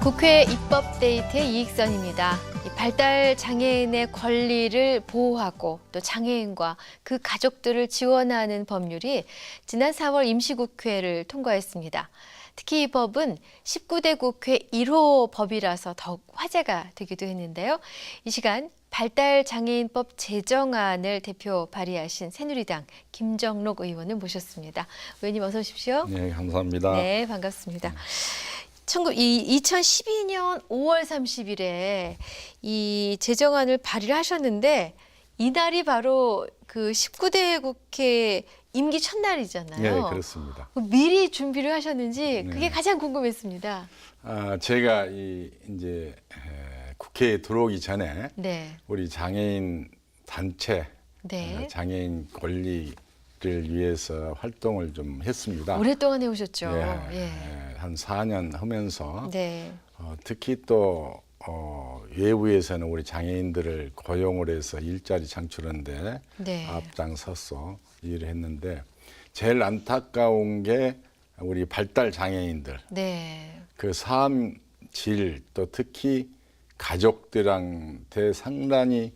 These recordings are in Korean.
국회 입법 데이트의 이익선입니다. 발달 장애인의 권리를 보호하고 또 장애인과 그 가족들을 지원하는 법률이 지난 4월 임시국회를 통과했습니다. 특히 이 법은 19대 국회 1호 법이라서 더욱 화제가 되기도 했는데요. 이 시간 발달장애인법 제정안을 대표 발의하신 새누리당 김정록 의원을 모셨습니다. 의원님 어서 오십시오. 네, 감사합니다. 네, 반갑습니다. 2012년 5월 30일에 이 제정안을 발의를 하셨는데 이날이 바로 그 19대 국회 임기 첫날이잖아요. 네, 그렇습니다. 미리 준비를 하셨는지 네. 그게 가장 궁금했습니다. 제가 이제 국회에 들어오기 전에 네. 우리 장애인 단체, 네. 장애인 권리를 위해서 활동을 좀 했습니다. 오랫동안 해오셨죠. 네, 예. 한 4년 하면서 네. 특히 또 외부에서는 우리 장애인들을 고용을 해서 일자리 창출하는데 네. 앞장서서 일을 했는데 제일 안타까운 게 우리 발달 장애인들 네. 그 삶 질 또 특히 가족들한테 상당히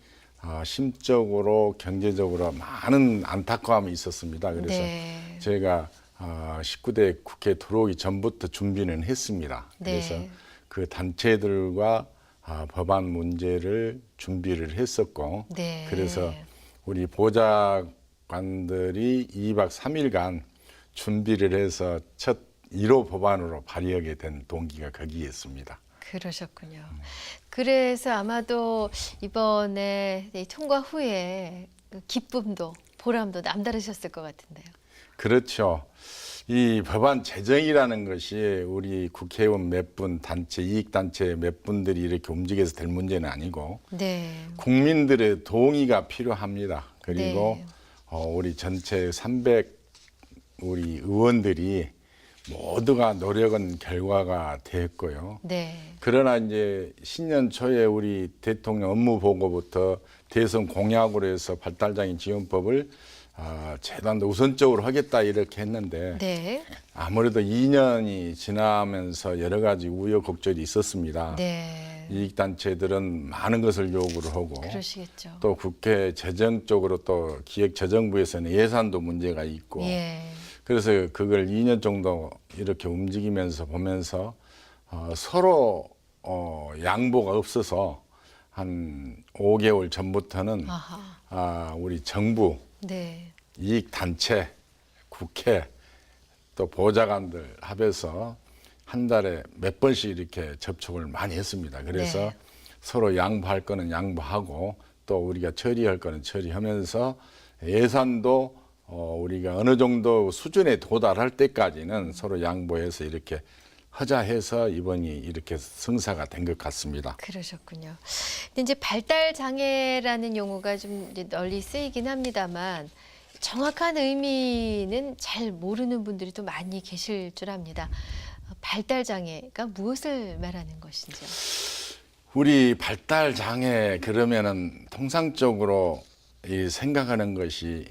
심적으로 경제적으로 많은 안타까움이 있었습니다. 그래서 네. 제가 19대 국회에 들어오기 전부터 준비는 했습니다. 그래서 네. 그 단체들과 법안 문제를 준비를 했었고 네. 그래서 우리 보좌관들이 2박 3일간 준비를 해서 첫 1호 법안으로 발의하게 된 동기가 거기에 있습니다. 그러셨군요. 그래서 아마도 이번에 통과 후에 기쁨도 보람도 남다르셨을 것 같은데요. 그렇죠. 이 법안 제정이라는 것이 우리 국회의원 몇 분, 단체, 이익단체 몇 분들이 이렇게 움직여서 될 문제는 아니고 네. 국민들의 동의가 필요합니다. 그리고 네. 우리 전체 300 우리 의원들이 모두가 노력은 결과가 됐고요. 네. 그러나 이제 신년 초에 우리 대통령 업무 보고부터 대선 공약으로 해서 발달장애인 지원법을 재단도 우선적으로 하겠다 이렇게 했는데 네. 아무래도 2년이 지나면서 여러 가지 우여곡절이 있었습니다. 네. 이익단체들은 많은 것을 요구를 하고 그러시겠죠. 또 국회 재정 쪽으로 또 기획재정부에서는 예산도 문제가 있고 예. 그래서 그걸 2년 정도 이렇게 움직이면서 보면서 서로 양보가 없어서 한 5개월 전부터는 아하. 우리 정부, 네. 이익단체, 국회 또 보좌관들 합해서 한 달에 몇 번씩 이렇게 접촉을 많이 했습니다. 그래서 네. 서로 양보할 거는 양보하고 또 우리가 처리할 거는 처리하면서 예산도 우리가 어느 정도 수준에 도달할 때까지는 서로 양보해서 이렇게 하자 해서 이번이 이렇게 성사가 된 것 같습니다. 그러셨군요. 근데 이제 발달 장애라는 용어가 좀 이제 널리 쓰이긴 합니다만 정확한 의미는 잘 모르는 분들이 또 많이 계실 줄 압니다. 발달 장애가 무엇을 말하는 것인지요? 우리 발달 장애 그러면은 통상적으로 이 생각하는 것이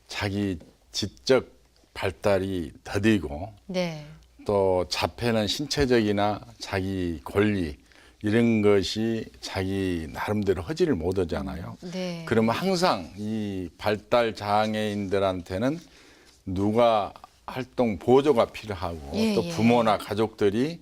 자기 지적 발달이 더디고 네. 또 자폐는 신체적이나 자기 권리 이런 것이 자기 나름대로 하지를 못하잖아요. 네. 그러면 항상 이 발달 장애인들한테는 누가 활동 보조가 필요하고 예, 또 예. 부모나 가족들이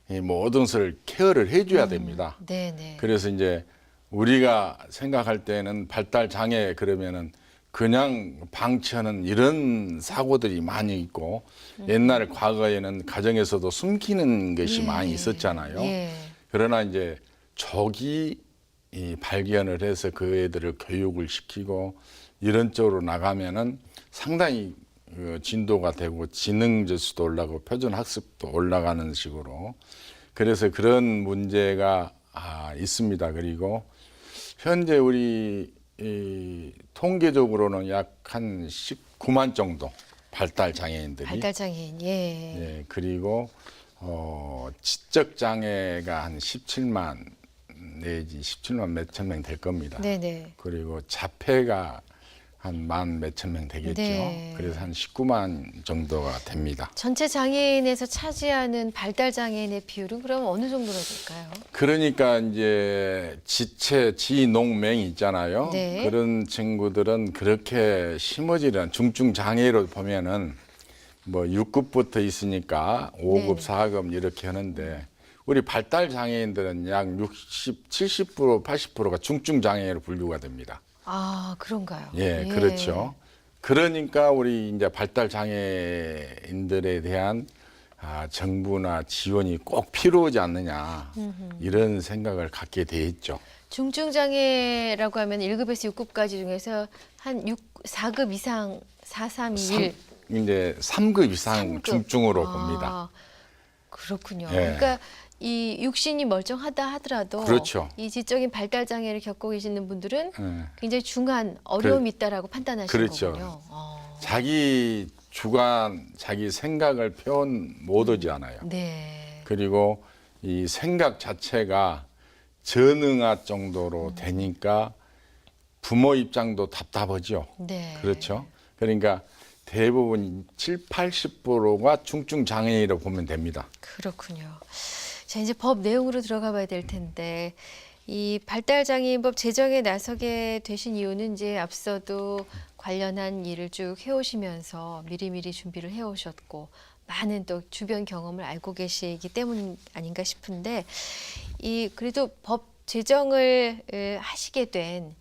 이 모든 것을 케어를 해줘야 됩니다. 네네. 그래서 이제 우리가 생각할 때는 발달 장애 그러면은 그냥 방치하는 이런 사고들이 많이 있고 옛날 과거에는 가정에서도 숨기는 것이 예. 많이 있었잖아요. 예. 그러나 이제 조기 발견을 해서 그 애들을 교육을 시키고 이런 쪽으로 나가면은 상당히 진도가 되고 지능 지수도 올라가고 표준 학습도 올라가는 식으로 그래서 그런 문제가 있습니다. 그리고 현재 우리 통계적으로는 약 한 19만 정도 발달 장애인들이 발달 장애인. 예. 예, 그리고 지적 장애가 한 17만 내지 17만 몇천 명 될 겁니다. 네네. 그리고 자폐가 한 만 몇천 명 되겠죠. 네. 그래서 한 19만 정도가 됩니다. 전체 장애인에서 차지하는 발달 장애인의 비율은 그럼 어느 정도나 될까요? 그러니까 이제 지체, 지농맹 있잖아요. 네. 그런 친구들은 그렇게 심어지는 중증 장애로 보면은 뭐 6급부터 있으니까 5급, 네. 4급 이렇게 하는데 우리 발달 장애인들은 약 60, 70%, 80%가 중증 장애로 분류가 됩니다. 아, 그런가요? 예, 그렇죠. 그러니까 우리 이제 발달 장애인들에 대한 정부나 지원이 꼭 필요하지 않느냐 이런 생각을 갖게 돼 있죠. 중증 장애라고 하면 1급에서 6급까지 중에서 한 4급 이상 4, 3, 2, 1 이제 3급 이상 3급. 중증으로 봅니다. 그렇군요. 예. 그러니까 이 육신이 멀쩡하다 하더라도 그렇죠. 이 지적인 발달 장애를 겪고 계시는 분들은 예. 굉장히 중한 어려움이 있다라고 판단하시는 그렇죠. 거군요. 자기 주관, 자기 생각을 표현 못하지 않아요. 네. 그리고 이 생각 자체가 전응할 정도로 되니까 부모 입장도 답답하죠. 네. 그렇죠. 그러니까 대부분 7, 80%가 중증 장애인이라고 보면 됩니다. 그렇군요. 자, 이제 법 내용으로 들어가 봐야 될 텐데 이 발달장애인법 제정에 나서게 되신 이유는 이제 앞서도 관련한 일을 쭉 해오시면서 미리미리 준비를 해오셨고 많은 또 주변 경험을 알고 계시기 때문 아닌가 싶은데 이 그래도 법 제정을 하시게 된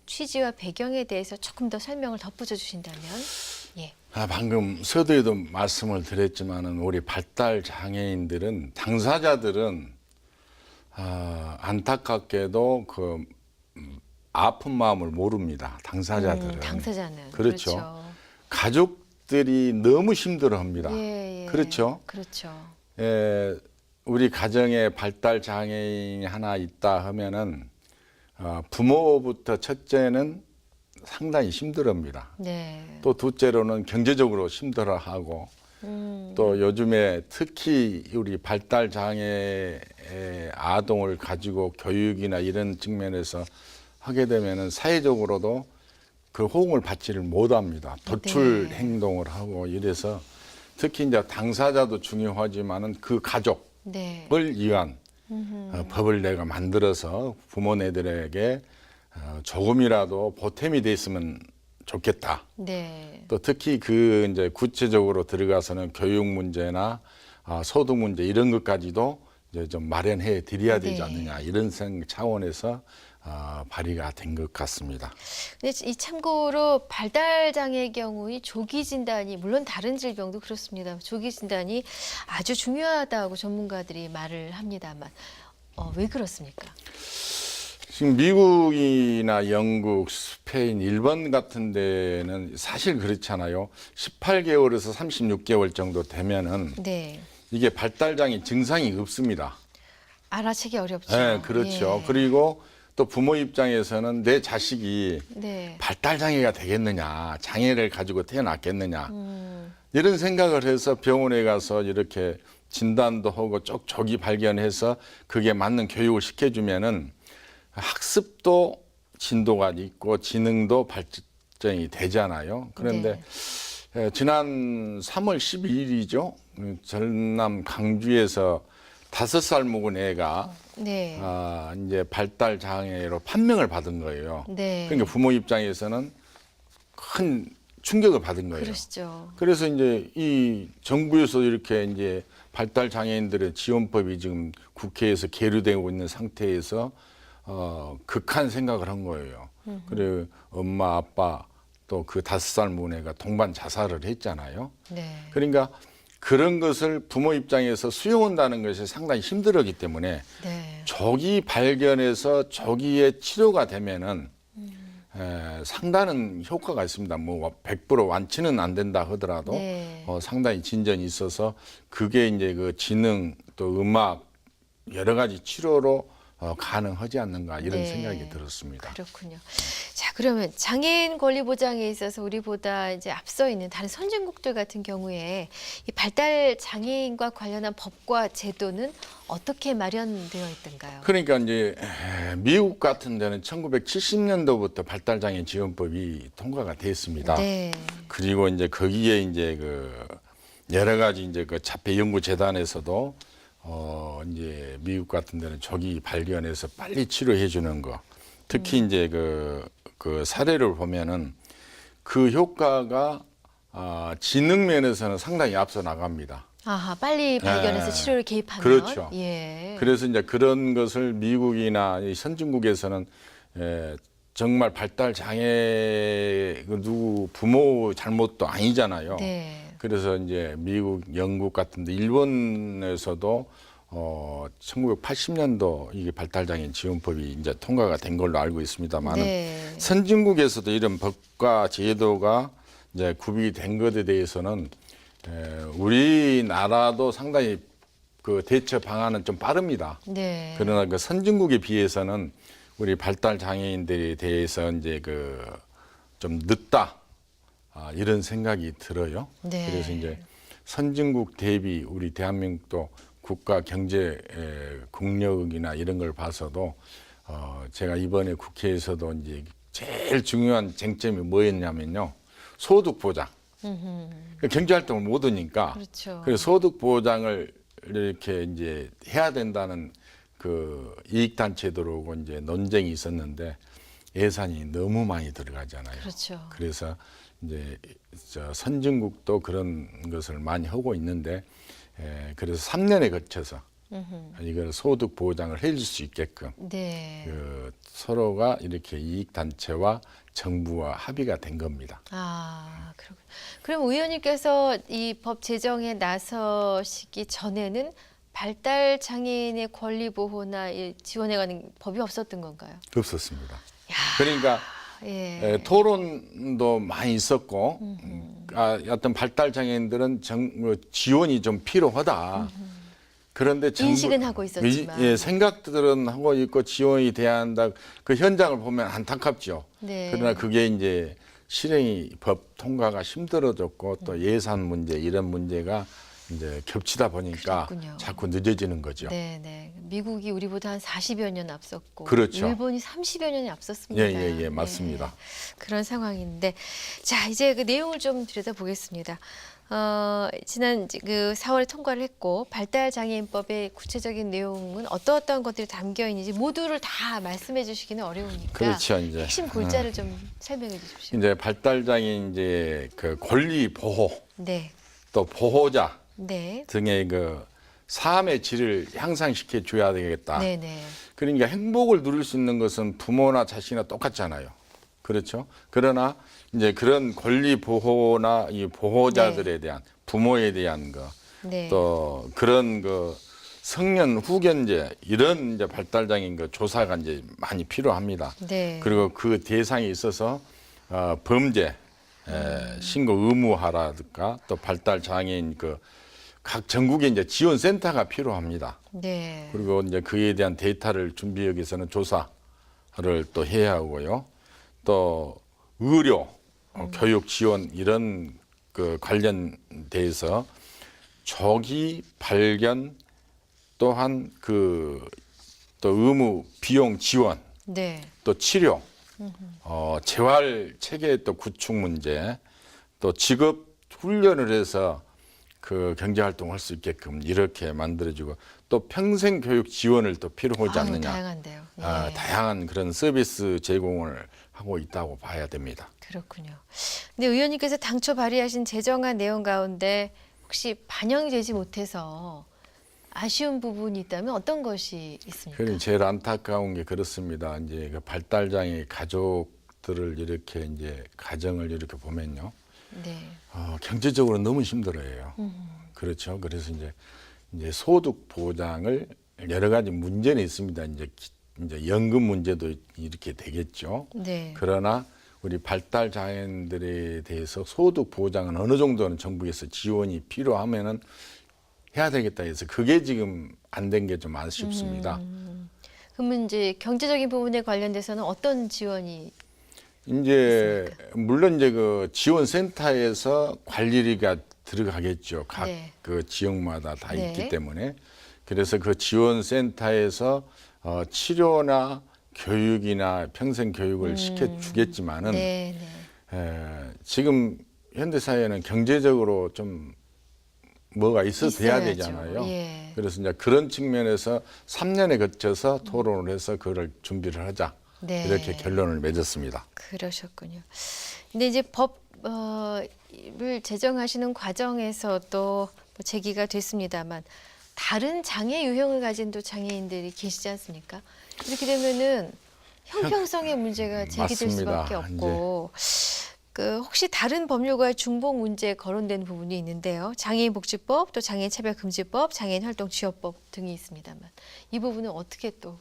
취지와 배경에 대해서 조금 더 설명을 덧붙여 주신다면 예. 방금 서두에도 말씀을 드렸지만은 우리 발달 장애인들은 당사자들은 안타깝게도 그 아픈 마음을 모릅니다. 당사자들은. 당사자는 그렇죠. 가족들이 너무 힘들어합니다. 예, 예. 그렇죠. 그렇죠. 우리 가정에 발달 장애인이 하나 있다 하면은 부모부터 첫째는 상당히 힘들어합니다. 네. 또 둘째로는 경제적으로 힘들어하고 또 요즘에 특히 우리 발달 장애 아동을 가지고 교육이나 이런 측면에서 하게 되면은 사회적으로도 그 호응을 받지를 못합니다. 도출 네. 행동을 하고 이래서 특히 이제 당사자도 중요하지만은 그 가족을 네. 위한 법을 내가 만들어서 부모네들에게 조금이라도 보탬이 됐으면 좋겠다. 네. 또 특히 그 이제 구체적으로 들어가서는 교육 문제나 소득 문제 이런 것까지도 이제 좀 마련해 드려야 되지 네. 않느냐 이런 차원에서 발의가 된 것 같습니다. 근데 이 참고로 발달 장애의 경우 이 조기 진단이 물론 다른 질병도 그렇습니다. 조기 진단이 아주 중요하다고 전문가들이 말을 합니다만 왜 그렇습니까? 지금 미국이나 영국, 스페인, 일본 같은 데는 사실 그렇잖아요. 18개월에서 36개월 정도 되면은 네. 이게 발달장애 증상이 없습니다. 알아채기 어렵죠. 네, 그렇죠. 예. 그리고 또 부모 입장에서는 내 자식이 네. 발달장애가 되겠느냐, 장애를 가지고 태어났겠느냐, 이런 생각을 해서 병원에 가서 이렇게 진단도 하고 조기 발견해서 그게 맞는 교육을 시켜주면은 학습도 진도가 있고 지능도 발전이 되잖아요. 그런데 지난 3월 12일이죠. 전남 강주에서 5살 먹은 애가 네. 이제 발달 장애로 판명을 받은 거예요. 네. 그러니까 부모 입장에서는 큰 충격을 받은 거예요. 그러시죠. 그래서 이제 이 정부에서 이렇게 이제 발달 장애인들의 지원법이 지금 국회에서 계류되고 있는 상태에서 극한 생각을 한 거예요. 그래 엄마 아빠 또 그 5살 먹은 애가 동반 자살을 했잖아요. 네. 그러니까 그런 것을 부모 입장에서 수용한다는 것이 상당히 힘들었기 때문에 네. 조기 발견해서 조기에 치료가 되면은 상당한 효과가 있습니다. 뭐 100% 완치는 안 된다 하더라도 네. 상당히 진전이 있어서 그게 이제 그 지능 또 음악 여러 가지 치료로 가능하지 않는가 이런 네. 생각이 들었습니다. 그렇군요. 자, 그러면 장애인 권리 보장에 있어서 우리보다 이제 앞서 있는 다른 선진국들 같은 경우에 이 발달 장애인과 관련한 법과 제도는 어떻게 마련되어 있던가요? 그러니까 이제 미국 같은 데는 1970년도부터 발달장애인 지원법이 통과가 됐습니다. 네. 그리고 이제 거기에 이제 그 여러 가지 이제 그 자폐 연구 재단에서도 이제 미국 같은 데는 조기 발견해서 빨리 치료해 주는 거. 특히 이제 그 사례를 보면은 그 효과가 지능 면에서는 상당히 앞서 나갑니다. 아하, 빨리 발견해서 네. 치료를 개입하면. 그렇죠. 예. 그래서 이제 그런 것을 미국이나 이 선진국에서는 정말 발달 장애 누구 부모 잘못도 아니잖아요. 네. 그래서 이제 미국, 영국 같은데 일본에서도 1980년도 이게 발달장애인 지원법이 이제 통과가 된 걸로 알고 있습니다만 네. 선진국에서도 이런 법과 제도가 이제 구비가 된 것에 대해서는 우리나라도 상당히 그 대처 방안은 좀 빠릅니다. 네. 그러나 그 선진국에 비해서는 우리 발달 장애인들에 대해서 이제 그 좀 늦다 이런 생각이 들어요. 네. 그래서 이제 선진국 대비 우리 대한민국도 국가 경제 국력이나 이런 걸 봐서도 제가 이번에 국회에서도 이제 제일 중요한 쟁점이 뭐였냐면요, 소득 보장. 경제 활동을 못 하니까 그렇죠. 그래서 소득 보장을 이렇게 이제 해야 된다는 그 이익단체들하고 이제 논쟁이 있었는데 예산이 너무 많이 들어가잖아요. 그렇죠. 그래서 이제 선진국도 그런 것을 많이 하고 있는데 그래서 3년에 걸쳐서 이걸 소득 보장을 해줄 수 있게끔 네. 그 서로가 이렇게 이익단체와 정부와 합의가 된 겁니다. 아, 그렇군요. 그럼 의원님께서 이 법 제정에 나서시기 전에는 발달 장애인의 권리 보호나 지원에 관한 법이 없었던 건가요? 없었습니다. 야, 그러니까 예. 토론도 많이 있었고 어떤 발달 장애인들은 지원이 좀 필요하다. 그런데 인식은 하고 있었지만. 생각들은 하고 있고 지원이 돼야 한다. 그 현장을 보면 안타깝죠. 네. 그러나 그게 이제 실행이 법 통과가 힘들어졌고 또 예산 문제 이런 문제가 이제 겹치다 보니까 그렇군요. 자꾸 늦어지는 거죠. 네, 네. 미국이 우리보다 한 40여 년 앞섰고 그렇죠. 일본이 30여 년이 앞섰습니다. 예, 맞습니다. 그런 상황인데 자, 이제 그 내용을 좀 들여다보겠습니다. 지난 그 4월에 통과를 했고 발달 장애인법의 구체적인 내용은 어떠한 것들이 담겨 있는지 모두를 다 말씀해 주시기는 어려우니까 그렇죠, 이제. 핵심 골자를 좀 설명해 주십시오. 이제 발달 장애인 이제 그 권리 보호 네. 또 보호자 네. 등의 그 삶의 질을 향상시켜 줘야 되겠다. 네, 네. 그러니까 행복을 누릴 수 있는 것은 부모나 자식이나 똑같잖아요. 그렇죠? 그러나 이제 그런 권리 보호나 이 보호자들에 대한 부모에 대한 거, 네. 또 그런 그 성년 후견제 이런 이제 발달장애인 그 조사가 이제 많이 필요합니다. 네. 그리고 그 대상에 있어서 범죄 신고 의무화라든가 또 발달 장애인 그 각 전국에 이제 지원 센터가 필요합니다. 네. 그리고 이제 그에 대한 데이터를 준비하기 위해서는 조사를 또 해야 하고요. 또 의료, 교육 지원 이런 그 관련돼서 조기 발견 또한 그 또 의무 비용 지원 네. 또 치료, 재활 체계 또 구축 문제, 또 직업 훈련을 해서 그 경제 활동할 수 있게끔 이렇게 만들어주고 또 평생 교육 지원을 또 필요하지 아유, 않느냐. 다양한데요. 예. 다양한 그런 서비스 제공을 하고 있다고 봐야 됩니다. 그렇군요. 근데 의원님께서 당초 발의하신 제정안 내용 가운데 혹시 반영이 되지 못해서 아쉬운 부분이 있다면 어떤 것이 있습니까? 그러니 제일 안타까운 게 그렇습니다. 이제 그 발달장애 가족들을 이렇게 이제 가정을 이렇게 보면요, 네. 경제적으로 너무 힘들어해요. 그렇죠. 그래서 이제 소득 보장을 여러 가지 문제는 있습니다. 이제 연금 문제도 이렇게 되겠죠. 네. 그러나 우리 발달 장애인들에 대해서 소득 보장은 어느 정도는 정부에서 지원이 필요하면은 해야 되겠다 해서 그게 지금 안 된 게 좀 아쉽습니다. 그러면 이제 경제적인 부분에 관련돼서는 어떤 지원이 이제 물론 이제 그 지원센터에서 관리가 들어가겠죠. 각 네. 그 지역마다 다 네. 있기 때문에 그래서 그 지원센터에서 치료나 교육이나 평생 교육을 시켜주겠지만은 네, 네. 지금 현대 사회는 경제적으로 좀 뭐가 있어야 있어야죠. 되잖아요. 예. 그래서 이제 그런 측면에서 3년에 거쳐서 토론을 해서 그걸 준비를 하자. 네. 이렇게 결론을 맺었습니다. 그러셨군요. 근데 이제 법을 제정하시는 과정에서도 뭐 제기가 됐습니다만 다른 장애 유형을 가진 또 장애인들이 계시지 않습니까? 이렇게 되면은 형평성의 문제가 제기될 맞습니다. 수밖에 없고 그 혹시 다른 법률과 중복 문제 거론된 부분이 있는데요. 장애인복지법, 또 장애인차별금지법, 장애인활동지원법 등이 있습니다만 이 부분은 어떻게 또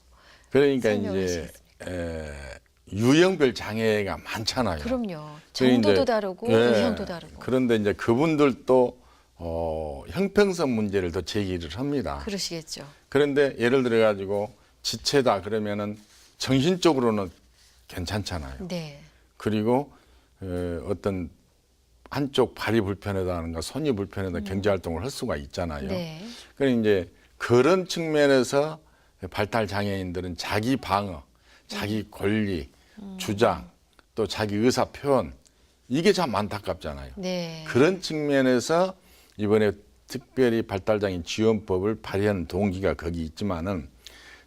그러니까 설명을 이제 하시겠습니까? 유형별 장애가 많잖아요. 그럼요. 그래 정도도 이제, 다르고 예, 유형도 다르고. 그런데 이제 그분들도 형평성 문제를 더 제기를 합니다. 그러시겠죠. 그런데 예를 들어 가지고 지체다 그러면은 정신적으로는 괜찮잖아요. 네. 그리고 어떤 한쪽 발이 불편하다는가 손이 불편하다 경제 활동을 할 수가 있잖아요. 네. 그러니까 이제 그런 측면에서 발달 장애인들은 자기 방어, 자기 권리, 주장, 또 자기 의사 표현 이게 참 안타깝잖아요. 네. 그런 측면에서 이번에 특별히 발달장애인 지원법을 발의한 동기가 거기 있지만은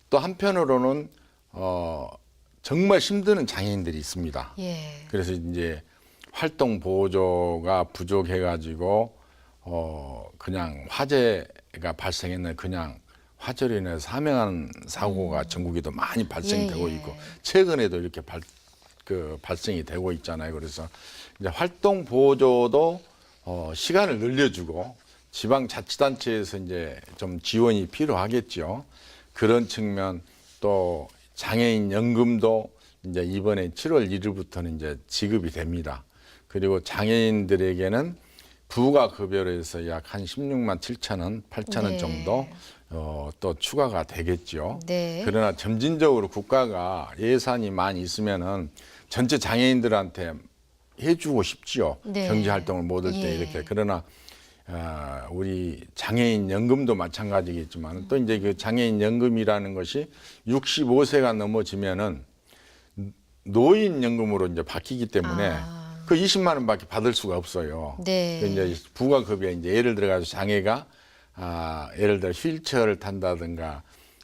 또 한편으로는 정말 힘드는 장애인들이 있습니다. 예. 그래서 이제 활동 보조가 부족해가지고 그냥 화재가 발생했는 그냥 화재로 인해서 사망한 사고가 전국에도 많이 발생되고 예, 예. 있고 최근에도 이렇게 발생이 되고 있잖아요. 그래서 이제 활동 보조도 시간을 늘려주고 지방자치단체에서 이제 좀 지원이 필요하겠죠. 그런 측면 또 장애인 연금도 이제 이번에 7월 1일부터는 이제 지급이 됩니다. 그리고 장애인들에게는 부가급여로 해서 약 한 16만 7천 원, 8천 원 네. 정도 또 추가가 되겠죠. 네. 그러나 점진적으로 국가가 예산이 많이 있으면은 전체 장애인들한테 해주고 싶지요. 네. 경제 활동을 못 할 때 예. 이렇게. 그러나 우리 장애인 연금도 마찬가지겠지만 또 이제 그 장애인 연금이라는 것이 65세가 넘어지면은 노인 연금으로 이제 바뀌기 때문에 그 20만 원밖에 받을 수가 없어요. 네. 그 이제 부가급여 이제 예를 들어 가지고 장애가 예를 들어 휠체어를 탄다든가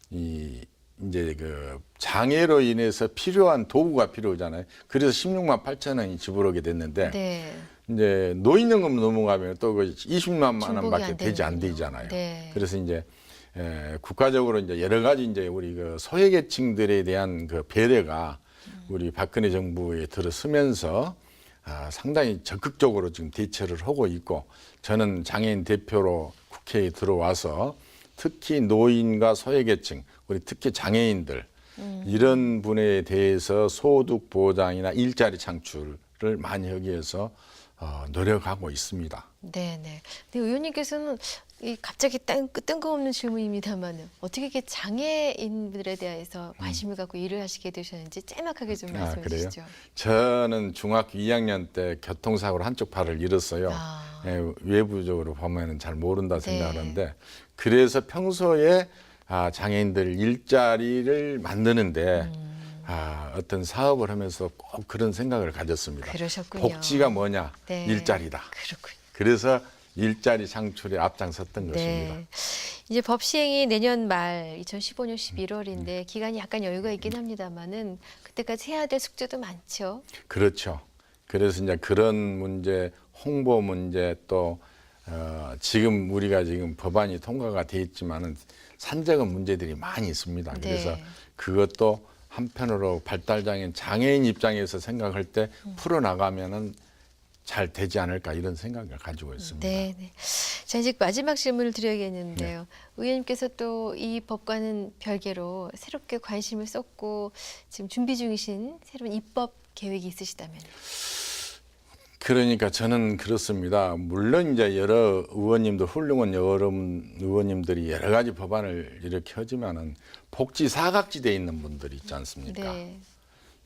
이제 그 장애로 인해서 필요한 도구가 필요하잖아요. 그래서 16만 8천 원이 지불하게 됐는데 네. 이제 노인연금 넘어가면 또 그 20만 중복이 원밖에 안 되지 안 되는군요. 되잖아요. 네. 그래서 이제 국가적으로 이제 여러 가지 이제 우리 그 소외계층들에 대한 그 배려가 우리 박근혜 정부에 들어서면서 상당히 적극적으로 지금 대처를 하고 있고 저는 장애인 대표로 국회에 들어와서 특히 노인과 소외계층, 우리 특히 장애인들 이런 분에 대해서 소득 보장이나 일자리 창출을 많이 하기 위해서 노력하고 있습니다. 네네. 근데 의원님께서는 갑자기 뜬금없는 질문입니다만은 어떻게 이렇게 장애인들에 대해서 관심을 갖고 일을 하시게 되셨는지 짤막하게 좀 말씀해 그래요? 주시죠. 저는 중학교 2학년 때 교통사고로 한쪽 발을 잃었어요. 외부적으로 보면은 잘 모른다 생각하는데 그래서 평소에 장애인들 일자리를 만드는데 어떤 사업을 하면서 꼭 그런 생각을 가졌습니다. 그러셨군요. 복지가 뭐냐? 네. 일자리다. 그렇군요. 그래서 일자리 창출에 앞장섰던 것입니다. 네. 이제 법 시행이 내년 말 2015년 11월인데 기간이 약간 여유가 있긴 합니다만은 그때까지 해야 될 숙제도 많죠. 그렇죠. 그래서 이제 그런 문제, 홍보 문제 또 지금 우리가 지금 법안이 통과가 돼 있지만은 산적한 문제들이 많이 있습니다. 그래서 네. 그것도 한편으로 발달장애인 장애인 입장에서 생각할 때 풀어나가면은 잘 되지 않을까 이런 생각을 가지고 있습니다. 네, 네. 자, 이제 마지막 질문을 드려야겠는데요. 의원님께서 또 이 법과는 별개로 새롭게 관심을 쏟고 지금 준비 중이신 새로운 입법 계획이 있으시다면? 그러니까 저는 그렇습니다. 물론 이제 여러 의원님들, 훌륭한 여러 의원님들이 여러 가지 법안을 이렇게 하지만은 복지 사각지대에 있는 분들이 있지 않습니까? 네.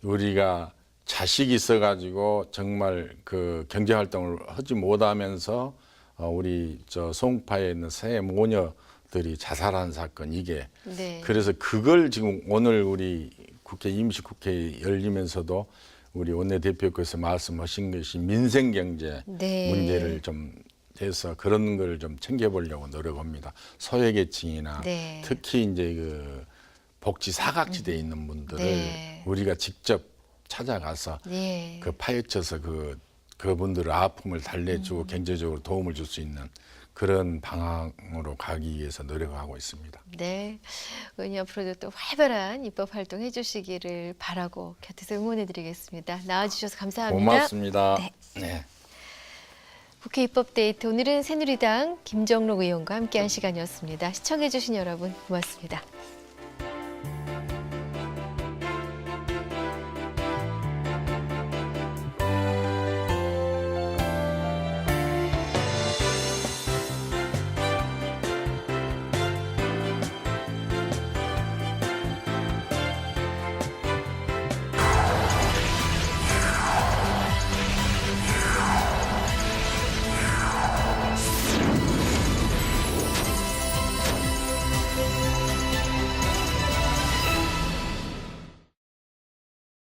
우리가 자식이 있어가지고 정말 그 경제 활동을 하지 못하면서 우리 저 송파에 있는 세 모녀들이 자살한 사건 이게 네. 그래서 그걸 지금 오늘 우리 국회 임시국회 열리면서도 우리 원내대표께서 말씀하신 것이 민생경제 네. 문제를 좀 해서 그런 걸 좀 챙겨보려고 노력합니다. 소외계층이나 네. 특히 이제 그 복지 사각지대에 있는 분들을 네. 우리가 직접 찾아가서 네. 그 파헤쳐서 그분들의 아픔을 달래주고 경제적으로 도움을 줄 수 있는 그런 방향으로 가기 위해서 노력하고 있습니다. 네. 의원님 앞으로도 또 활발한 입법 활동 해주시기를 바라고 곁에서 응원해드리겠습니다. 나와주셔서 감사합니다. 고맙습니다. 네. 네. 국회 입법데이트 오늘은 새누리당 김정록 의원과 함께한 시간이었습니다. 시청해주신 여러분 고맙습니다.